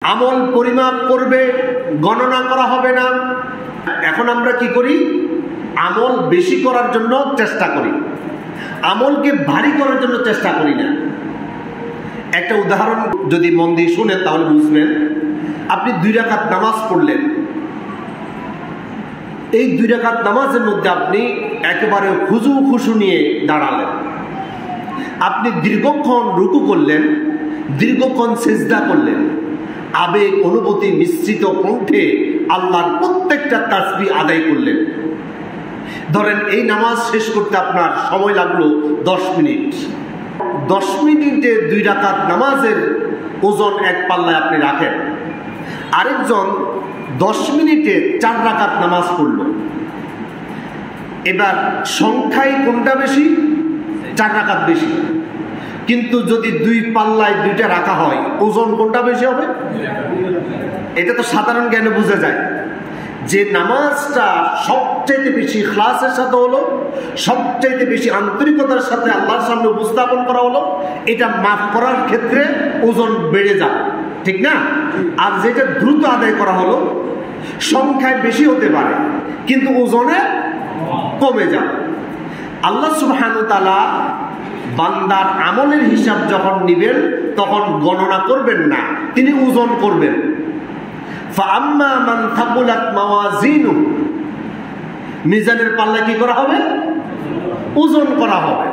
আমল পরিমাপ করবে, গণনা করা হবে না। এখন আমরা কি করি? আমল বেশি করার জন্য চেষ্টা করি, আমলকে ভারী করার জন্য চেষ্টা করি না। একটা উদাহরণ যদি মন দিয়ে শুনেন তাহলে বুঝবেন। আপনি 2 রাকাত নামাজ পড়লেন, এই 2 রাকাত নামাজের মধ্যে আপনি একেবারে খুশু নিয়ে দাঁড়ালেন, আপনি দীর্ঘক্ষণ রুকু করলেন, দীর্ঘক্ষণ সিজদা করলেন, আবেগ অনুভূতি মিশ্রিত কণ্ঠে আল্লাহর প্রত্যেকটা তাসবিহ আদায় করলেন। ধরেন এই নামাজ শেষ করতে আপনার সময় লাগলো 10 মিনিট। 10 মিনিটে 2 রাকাত নামাজের ওজন এক পাল্লায় আপনি রাখেন। আরেকজন 10 মিনিটে 4 রাকাত নামাজ পড়ল। এবার সংখ্যায় কোনটা বেশি? 4 রাকাত বেশি। কিন্তু যদি 2 পাল্লায় 2টা রাখা হয়, ওজন কোনটা বেশি হবে? এটা তো সাধারণ জ্ঞানে বোঝা যায় যে নামাজটা সবচাইতে বেশি ইখলাসের সাথে হলো, সবচাইতে বেশি আন্তরিকতার সাথে আল্লাহর সামনে উপস্থাপন করা হলো, এটা মাফ করার ক্ষেত্রে ওজন বেড়ে যাবে, ঠিক না? আর যেটা দ্রুত আদায় করা হলো, সংখ্যায় বেশি হতে পারে কিন্তু ওজনে কমে যাবে। আল্লাহ সুবহানাহু ওয়া তাআলা বান্দার আমলের হিসাব যখন নিবেন তখন গণনা করবেন না, তিনি ওজন করবেন। ফাআম্মা মান থাকুলাত মাওয়াজিনুহু, মিজানের পাল্লা কি করা হবে? ওজন করা হবে।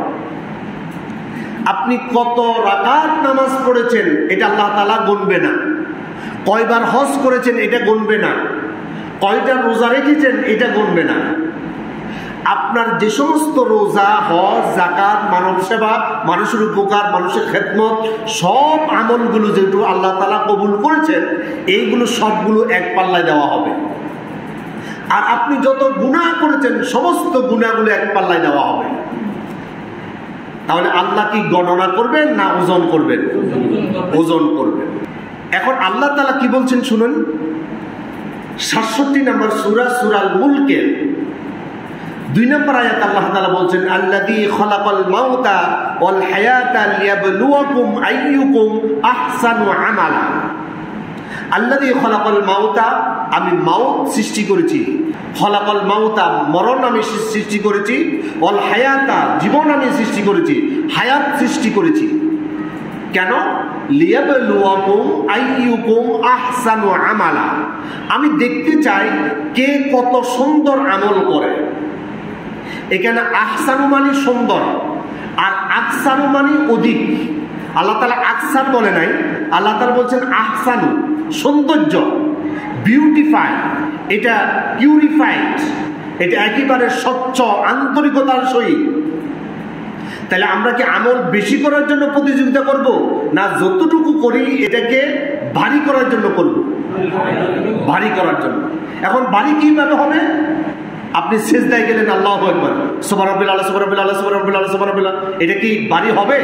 আপনি কত রাকাত নামাজ পড়েছেন এটা আল্লাহ তাআলা গুনবে না, কয়বার হজ করেছেন এটা গুনবে না, কয়টা রোজা রেখেছেন এটা গুনবে না। আপনার যে সমস্ত রোজা, হজ, যাকাত, মানব সেবা, মানুষের উপকার, মানুষের খেদমত, সব আমলগুলো যেহেতু আল্লাহ তাআলা কবুল করেছেন, এইগুলো সবগুলো এক পাল্লায় দেওয়া হবে। আর আপনি যত গুনাহ করেছেন সমস্ত গুনাহগুলো এক পাল্লায় দেওয়া হবে। তাহলে আল্লাহ কি গণনা করবেন না ওজন করবেন? ওজন করবেন। এখন আল্লাহ তাআলা কি বলছেন শুনুন। 67 নম্বর সূরা, সূরাল মুলকের 2 নম্বর আয়াত আল্লাহ তাআলা বলছেন, আল্লাযী খালাকাল মাউতা ওয়াল হায়াতা লিয়াবলুয়াকুম আইয়ুকুম আহসানু আমালা। আল্লাযী খালাকাল মাউতা, আমি মাউত সৃষ্টি করেছি, খালাকাল মাউতা মরণ আমি সৃষ্টি করেছি, ওয়াল হায়াতা জীবন আমি সৃষ্টি করেছি, হায়াত সৃষ্টি করেছি। কেন? লিয়াবলুয়াকুম আইয়ুকুম আহসানু আমালা, আমি দেখতে চাই কে কত সুন্দর আমল করে। এখানে আহসানু মানে সুন্দর, আর আকসানু মানে অধিক। আল্লাহ তাআলা আকসার বলে নাই, আল্লাহ তাআলা বলছেন আহসানু, সৌন্দর্য, বিউটিফাইড, এটা পিউরিফাইড, এটা একেবারে স্বচ্ছ আন্তরিকতার সহিত। তাহলে আমরা কি আমল বেশি করার জন্য প্রতিযোগিতা করব, না যতটুকু করি এটাকে ভারী করার জন্য করব? ভারী করার জন্য। এখন ভারী কিভাবে হবে? আপনি সিজদায় গেলেন, আল্লাহু আকবার, সুবহানাল্লাহ, সুবহানাল্লাহ, সুবহানাল্লাহ, সুবহানাল্লাহ, এটা কি ভারী হবে?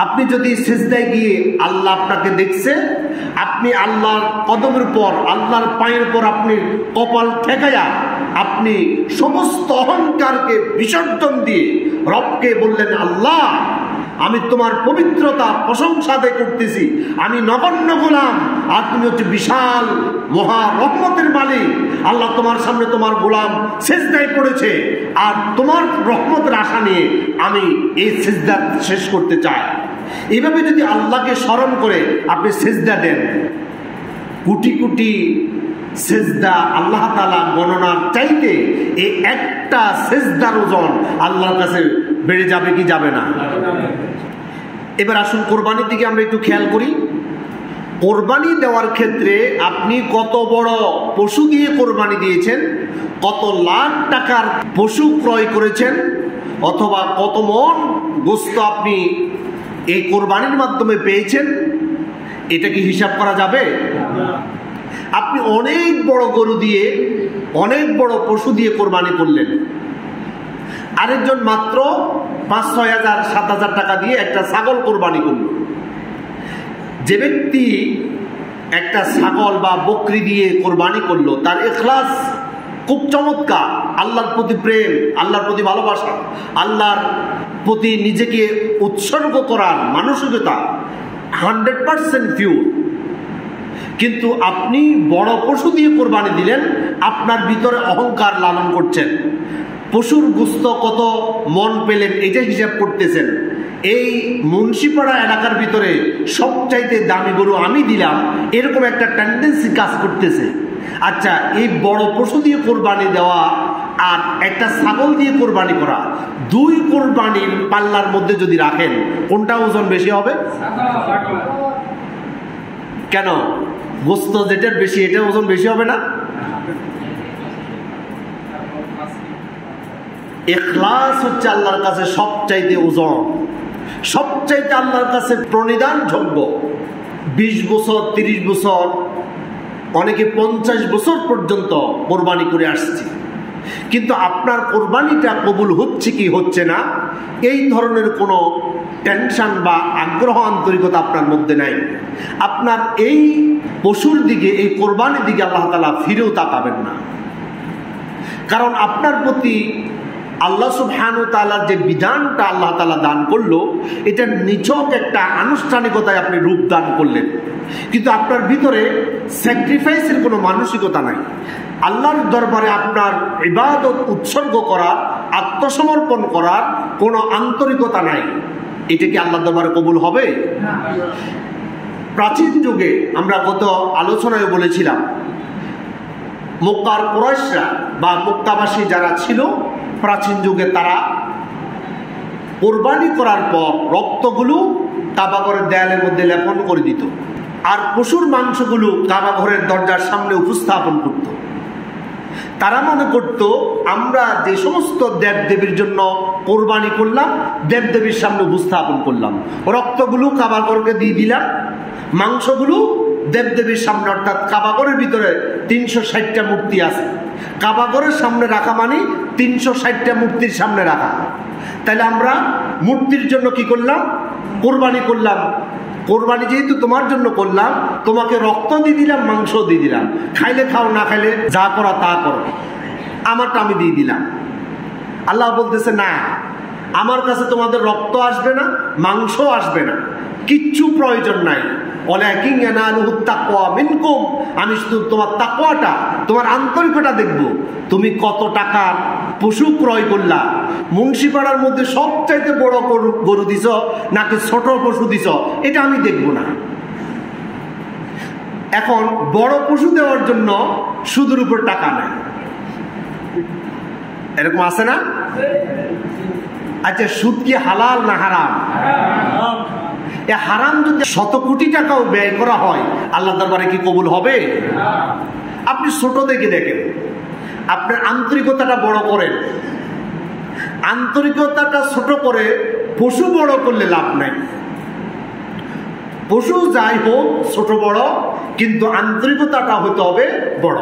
আপনি যদি সিজদায় গিয়ে আল্লাহ আপনাকে দেখছে, আপনি আল্লাহর কদমের উপর, আল্লাহর পায়ের উপর আপনি কপাল ঠেকায়া আপনি সমস্ত অহংকারকে বিসর্জন দিয়ে রবকে বললেন, আল্লাহ আমি তোমার পবিত্রতা প্রশংসা আদায় করতেছি, আমি নগণ্য গোলাম আর তুমি হচ্ছে বিশাল মহা রহমতের মালিক। আল্লাহ তোমার সামনে তোমার গোলাম সিজদায় পড়েছে, আর তোমার রহমতের আশা নিয়ে আমি এই সিজদা শেষ করতে চাই। এইভাবে যদি আল্লাহকে স্মরণ করে আপনি সিজদা দেন, কোটি কোটি সিজদা আল্লাহ তাআলা গণনার চাইতে এই একটা সিজদার ওজন আল্লাহর কাছে বেড়ে যাবে কি যাবে না? এবার আসুন কোরবানির দিকে আমরা একটু খেয়াল করি। কোরবানি দেওয়ার ক্ষেত্রে আপনি কত বড় পশু দিয়ে কোরবানি দিয়েছেন, কত লাখ টাকার পশু ক্রয় করেছেন, অথবা কত মন গোশত আপনি এই কোরবানির মাধ্যমে পেয়েছেন, এটা কি হিসাব করা যাবে? আপনি অনেক বড় গরু দিয়ে, অনেক বড় পশু দিয়ে কোরবানি করলেন, আরেকজন মাত্র 5-6 হাজার 7 হাজার টাকা দিয়ে একটা ছাগল কোরবানি করল। যে ব্যক্তি একটা ছাগল বা বকরি দিয়ে কোরবানি করলো, তার ইখলাস খুব চমৎকার, আল্লাহর প্রতি প্রেম, আল্লাহর প্রতি ভালোবাসা, আল্লাহর প্রতি নিজেকে উৎসর্গ করার মানসিকতা 100% পিওর, কিন্তু আপনি বড় পশু দিয়ে কোরবানি দিলেন, আপনার ভিতরে অহংকার লালন করছেন, পশুর গোশত কত মন পেলেন এটা হিসাব করতেছেন, এই মুন্সিপাড়া এলাকার ভিতরে সবচাইতে দামি গরু আমি দিলাম, এরকম একটা টেন্ডেন্সি কাজ করতেছে। আচ্ছা, এই বড় পশু দিয়ে কোরবানি দেওয়া আর একটা ছাগল দিয়ে কোরবানি করা, দুই কোরবানির পাল্লার মধ্যে যদি রাখেন, কোনটা ওজন বেশি হবে? কেন? গোশত যেটার বেশি এটা ওজন বেশি হবে না? ইখলাস হচ্ছে আল্লাহর কাছে সবচাইতে ওজন, সবচাইতে আল্লাহর কাছে প্রণিধানযোগ্য। 20 বছর, 30 বছর, অনেকে 50 বছর পর্যন্ত কোরবানি করে আসছে, কিন্তু আপনার কোরবানিটা কবুল হচ্ছে কি হচ্ছে না এই ধরনের কোনো টেনশন বা আগ্রহ আন্তরিকতা আপনার মধ্যে নাই। আপনার এই পশুর দিকে, এই কোরবানির দিকে আল্লাহ তাআলা ফিরেও তাকাবেন না, কারণ আপনার প্রতি আল্লাহ সুবহানাহু ওয়া তাআলার যে বিধানটা আল্লাহ তাআলা দান করলো, এটা নিছক একটা আনুষ্ঠানিকতায় আপনি রূপ দান করলেন, কিন্তু আপনার ভিতরে স্যাক্রিফাইসের কোনো মানসিকতা নাই। আল্লাহর দরবারে আপনার ইবাদত উৎসর্গ করার, আত্মসমর্পণ করার কোনো আন্তরিকতা নাই। এটা কি আল্লাহর দরবারে কবুল হবে? প্রাচীন যুগে আমরা গত আলোচনায় বলেছিলাম, মক্কার কুরাইশরা বা মক্কাবাসী যারা ছিল প্রাচীন যুগে, তারা কোরবানি করার পর রক্তগুলো কাবাঘরের দেয়ালের মধ্যে লেপন করে দিত, আর পশুর মাংসগুলো কাবাঘরের দরজার সামনে উপস্থাপন করত। তারা মনে করত, আমরা যে সমস্ত দেবদেবীর জন্য কোরবানি করলাম, দেবদেবীর সামনে উপস্থাপন করলাম, রক্তগুলো কাবাঘরকে দিয়ে দিলাম, মাংসগুলো দেবদেবীর সামনে, অর্থাৎ কাবাঘরের ভিতরে 360টা মূর্তি আছে, কাবাঘরের সামনে রাখা মানে 360টা মূর্তির সামনে রাখা। তাহলে আমরা মূর্তির জন্য কি করলাম? কোরবানি করলাম। কোরবানি যেহেতু তোমার জন্য করলাম, তোমাকে রক্ত দিয়ে দিলাম, মাংস দিয়ে দিলাম, খাইলে খাও, না খাইলে যা করা তা করো, আমারটা আমি দিয়ে দিলাম। আল্লাহ বলতেছে, না, আমার কাছে তোমাদের রক্ত আসবে না, মাংস আসবে না, কিচ্ছু প্রয়োজন নাই। আমি শুধু তোমার তাকওয়াটা, তোমার আন্তরিকতা দেখবো। তুমি কত টাকার পশু ক্রয় করলা, মুন্সিপাড়ার মধ্যে সবচাইতে বড় গরু দিছ নাকি ছোট পশু দিছ, এটা আমি দেখব না। এখন বড় পশু দেওয়ার জন্য সুদের উপর টাকা নেই, এরকম আছে না? আচ্ছা, সুদ কি হালাল না হারাম? হারাম যদি 100 কোটি টাকাও ব্যয় করা হয়, আল্লাহ দরবারে কি কবুল হবে? আপনি ছোট দেখে দেখেন, আপনার আন্তরিকতাটা বড় করেন, আন্তরিকতাটা ছোট করে পশু বড় করলে লাভ নাই। পশু যাই হোক ছোট বড়, কিন্তু আন্তরিকতাটা হতে হবে বড়।